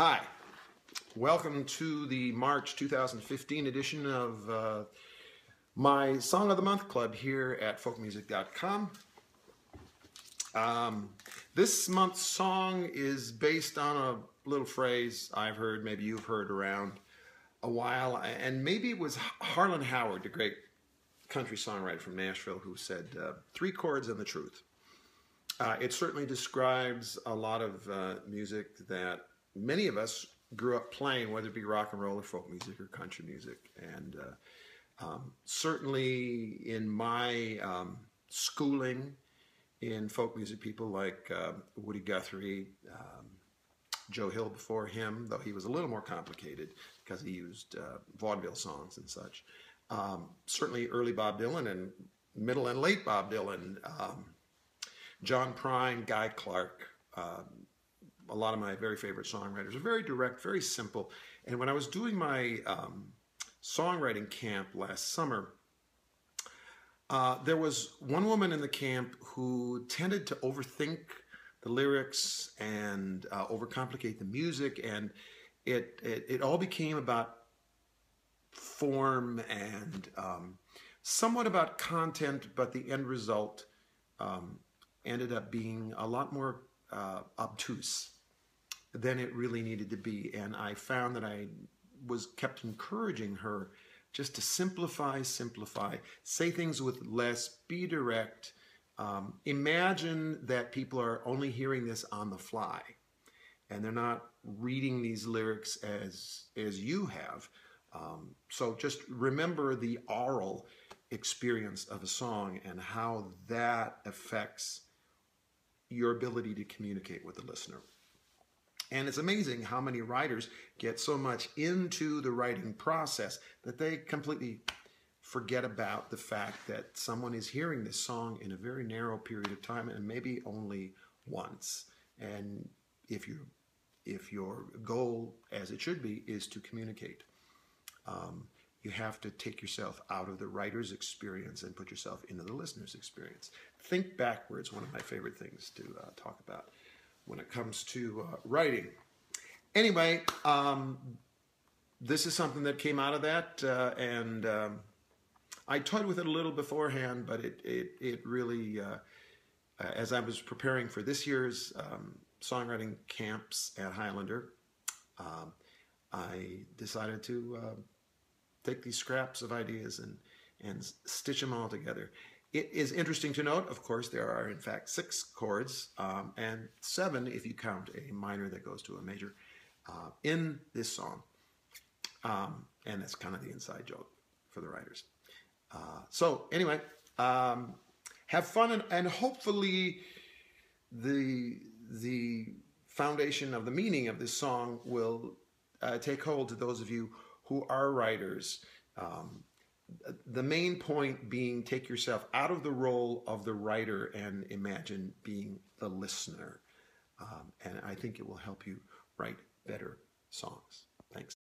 Hi, welcome to the March 2015 edition of my Song of the Month Club here at folkmusic.com. This month's song is based on a little phrase I've heard, maybe you've heard around a while, and maybe it was Harlan Howard, the great country songwriter from Nashville, who said, 3 chords and the truth. It certainly describes a lot of music that many of us grew up playing, whether it be rock and roll or folk music or country music. And certainly in my schooling in folk music, people like Woody Guthrie, Joe Hill before him, though he was a little more complicated because he used vaudeville songs and such. Certainly early Bob Dylan and middle and late Bob Dylan, John Prine, Guy Clark, a lot of my very favorite songwriters are very direct, very simple. And when I was doing my songwriting camp last summer, there was one woman in the camp who tended to overthink the lyrics and overcomplicate the music, and it all became about form and somewhat about content, but the end result ended up being a lot more obtuse than it really needed to be. And I found that I was kept encouraging her just to simplify, say things with less, be direct. Imagine that people are only hearing this on the fly and they're not reading these lyrics as you have. So just remember the oral experience of a song and how that affects your ability to communicate with the listener. And it's amazing how many writers get so much into the writing process that they completely forget about the fact that someone is hearing this song in a very narrow period of time and maybe only once. And if your goal, as it should be, is to communicate, you have to take yourself out of the writer's experience and put yourself into the listener's experience. Think backwards, one of my favorite things to talk about when it comes to writing. Anyway, this is something that came out of that, and I toyed with it a little beforehand, but it really, as I was preparing for this year's songwriting camps at Highlander, I decided to take these scraps of ideas and stitch them all together. It is interesting to note, of course, there are in fact 6 chords and 7 if you count a minor that goes to a major in this song. And that's kind of the inside joke for the writers. So anyway, have fun, and hopefully the foundation of the meaning of this song will take hold to those of you who are writers. The main point being, take yourself out of the role of the writer and imagine being the listener. And I think it will help you write better songs. Thanks.